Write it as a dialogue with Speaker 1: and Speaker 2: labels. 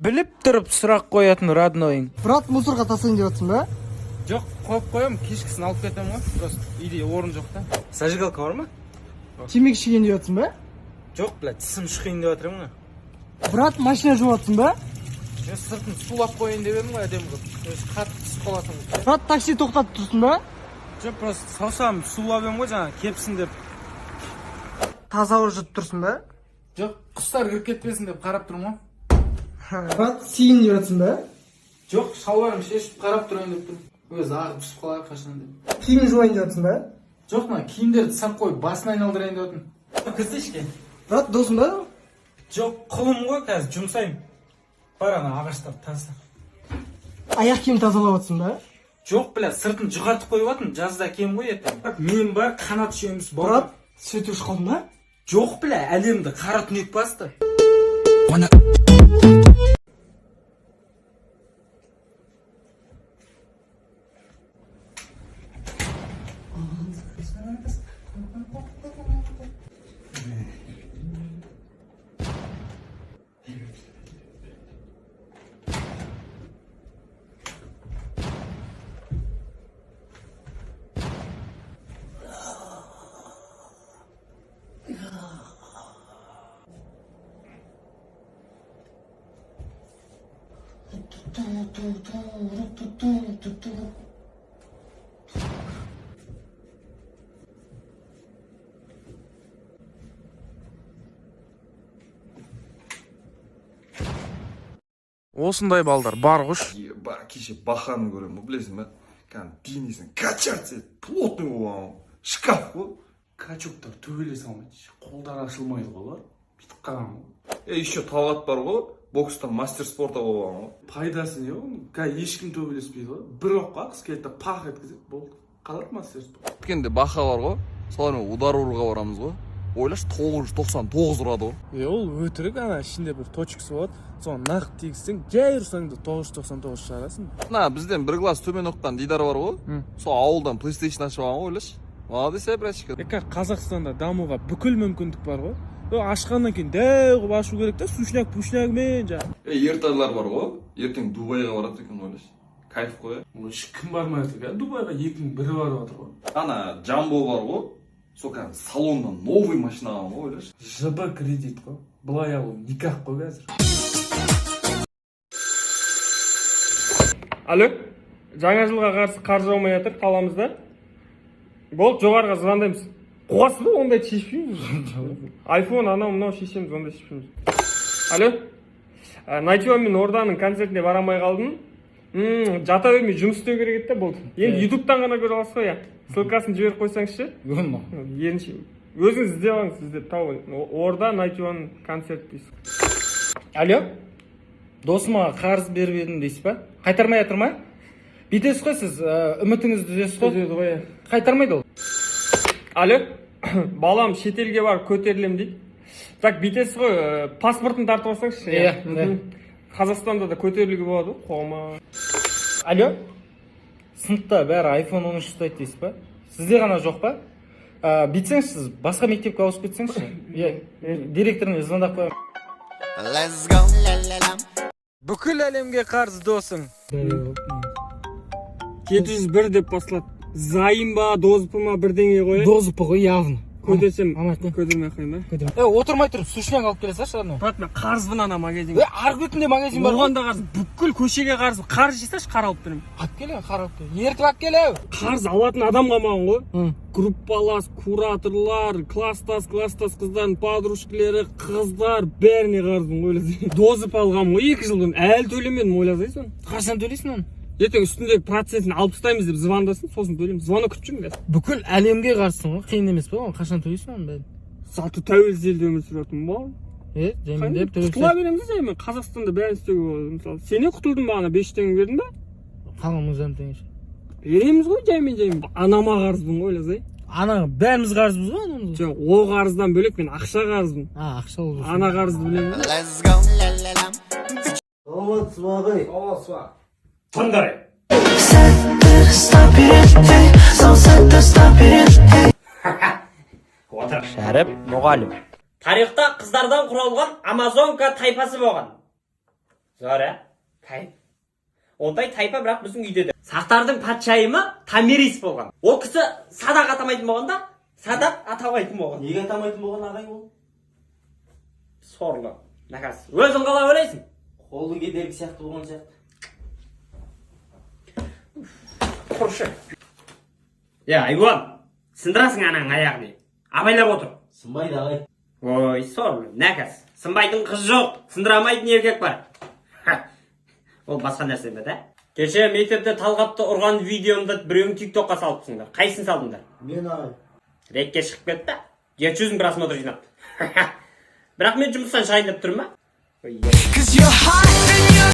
Speaker 1: Біліп тұрып сұрақ қоятын родноyың.
Speaker 2: Брат, мусорға тасайын деп жатсың ба?
Speaker 1: Жоқ, қойып қоям, кешкісін алып кетемін ғой. Просто үйде орын жоқ та. Зажигалка бар ма?
Speaker 2: Темекі шегейін деп жатсың ба?
Speaker 1: Жоқ, тісім шықайын деп жатырмын ғой.
Speaker 2: Брат, машина жуып жатсың ба?
Speaker 1: Мен сыртын сулап қояйын деп едім ғой, әдемі қылып. Өзі қатты түсіп қалатын.
Speaker 2: Брат, такси тоқтатып тұрсың ба?
Speaker 1: Жоқ, просто саусағым сулап едім ғой, жаңа кепсін деп.
Speaker 2: Таза ауыр жұтып тұрсың ба?
Speaker 1: Жоқ, құстар кіріп кетпесін деп қарап тұрмын ғой.
Speaker 2: Брат, сиін деп жатсың ба?
Speaker 1: Жоқ, шалбарым шешіп қарап тұрайын деп тұрмын. Өзі ағып түсіп қалар қашан деп.
Speaker 2: Киім жуайын деп жатсың ба?
Speaker 1: Жоқ, мына киімдерді сап қойып басын айналдырайын деп отырмын. Кіздешке.
Speaker 2: Брат, досың ба?
Speaker 1: Жоқ, құлым ғой, қазір жұмсаймын. Бар ана ағаштарды таза.
Speaker 2: Аяқ киім тазалап жатсың ба?
Speaker 1: Жоқ, сыртын жұқартып қойып жатырмын. Жазда кием ғой ертең. Мен бар, қанат шүйеміз бар.
Speaker 2: Брат, сөйтіп қалдың ба?
Speaker 1: Жоқ, әлемді қара түнек басты. Осындай балдар бар қош.
Speaker 3: Бар, кеше бақаны көремін, білесің ба? Денесін качаться, плотный болған, шкаф қой.
Speaker 1: Качоктар төбелес алмайды, қолдар ашылмайды ғой, бүйтіп қалған ғой.
Speaker 3: Еще Талғат бар ғой, бокстан мастер спорта болған ғой.
Speaker 1: Пайдасы не ғой? Ешкім төбелеспейді ғой. Бір оққа қыз келді де пақ еткізеді, болды. Қалар мастер спорт.
Speaker 3: Өткенде бақа бар ғой, солармен удар ұруға барамыз ғой. Ойлаш 999 ұрады ғой.
Speaker 1: Ол өтірік, ана ішінде бір точкасы болады. Соны нақ тегістен, жай ұрсаңды 999 шығарасың.
Speaker 3: Бізден бір класс төмен оққан Дидар бар ғой. Сол ауылдан PlayStation ашып алған ғой, ойлаш. Молодец, братчик.
Speaker 1: Қазақстанда дамуға бүкіл мүмкіндік бар ғой. Ашқаннан кейін дәу қылып ашу керек та, сушняк-пушнягымен жаңа.
Speaker 3: Ертарлар бар ғой, ертең Дубайға барады екен, ойлаш. Кайф қой.
Speaker 1: Кім бармай отыр? Дубайға 2-ның бірі барып отыр ғой.
Speaker 3: Ана Джамбо бар ғой. Сол салоннан новый машина алған ғой, ойлаш.
Speaker 1: ЖБ кредит қой. Бұлай алу никак қой қазір. Алло, жаңа жылға қарсы қар жаумай жатыр қаламызда. Болды, жоғарыға звондаймыз. Қуасыз ба, ондай шешпейміз. Айфон, анау мынау шешеміз, ондай шешпейміз. Алло, Найтион мен Орданың концертіне барамай қалдым. Жата бермей жұмыс істеу керек еді, болды. Енді ютубтан ғана көре аласыз ғой, я. Ссылкасын жіберіп қойсаңызшы. Өзіңіз іздеп алыңыз, іздеп тауып. Орда Найтион концерт дейсіз. Алло, досыма қарыз беріп едім дейсіз ба? Қайтармай жатыр ма? Бүйтесіз ғой сіз, үмітіңізді үзесіз ғой? Қайтармайды ол. Алло, балам шетелге барып көтерілем дейді. Так, бүйтесіз ғой, паспортын тартып алсаңызшы. Қазақстанда да көтерілуге болады ғой, қоғама. Алло, сыныпта бәрі iPhone 13 ұстайды дейсіз ба? Сізде ғана жоқ па? Бүйтсеңіз сіз басқа мектепке ауысып кетсеңізші. Директорына звондап қоямын. Бүкіл әлемге қарыз досың. 701 деп басылады. Зайым ба, дозыпы ма, бірдеңе қой.
Speaker 2: Дозыпы ғой, явно.
Speaker 1: Көдесем, көдірмей қойма.
Speaker 2: Отырмай тұрып, сушняк алып келесіз шарны.
Speaker 1: Брат, мен қарызбын ана магазинге.
Speaker 2: Арғы бетінде магазин бар.
Speaker 1: Оған да қарыз, бүкіл көшеге қарыз. Қарыз жесаш, қар алып беремін.
Speaker 2: Алып келе, қар алып келе. Ертіп алып келе.
Speaker 1: Қарыз алатын адам қалмаған ғой. Группалас, кураторлар, класстас қыздардың подружкалары, қыздар, бәріне қарызбын ойласай. Дозып алғам ғой 2 жыл бұрын. Әлі төлемедім ойласай соны.
Speaker 2: Қашан төлейсің оны?
Speaker 1: Ертең үстіндегі процентін алып тастаймыз деп звондасын, сосын төлейміз. Звонок күтіп жүрмін қазір.
Speaker 2: Бүкіл әлемге қарсың ғой, қиын емес па? Оны қашан төлейсің оны бәрін?
Speaker 1: Заты тәуелсіз елде өмір сүріп жатырмын ба?
Speaker 2: Жаймен төлеп.
Speaker 1: Құтыла береміз жаймен. Қазақстанда бәрін істеуге болады. Мысалы, сен құтылдың ба, ана 5 теңге бердің ба?
Speaker 2: Қалған 10 теңге.
Speaker 1: Береміз ғой жаймен. Анама қарызбын ғой, ойласай.
Speaker 2: Ана бәріміз қарызбыз ғой анамыз.
Speaker 1: Жоқ, о қарыздан бөлек мен ақша қарызбын.
Speaker 2: Ақша ол.
Speaker 1: Ана қарызды білемін. Таңдай.
Speaker 4: Шәріп мұғалім.
Speaker 5: Тарихта қыздардан құралған Амазонка тайпасы болған.
Speaker 4: Зор, тайып. Ондай тайпа бірақ біздің үйде де. Сақтардың патшайымы Томирис болған. Ол кісі Садақ атамайтын болғанда, Садақ атамайтын болған.
Speaker 5: Неге атамайтын болған ағай ол?
Speaker 4: Сорлы. Наказ. Өзің қалай ойлайсың?
Speaker 5: Қолы кедергі сияқты болған сияқты.
Speaker 4: Құршы. Айуан, сындырасың ананың аяғын. Абайлап отыр.
Speaker 5: Сынбайды ағай.
Speaker 4: Ой, сорлы, наказ. Сынбайтын қыз жоқ, сындырамайтын еркек бар. Ол басқа нәрсе ме, да? Кеше мектепте Талғатты ұрған видеомды біреуін TikTokқа салыпсыңдар. Қайсын салдыңдар?
Speaker 5: Мен ағай.
Speaker 4: Рекке шығып кетті. 200 просмотр жинапты. Бірақ мен жұмыстан шығайын деп тұрмын ба?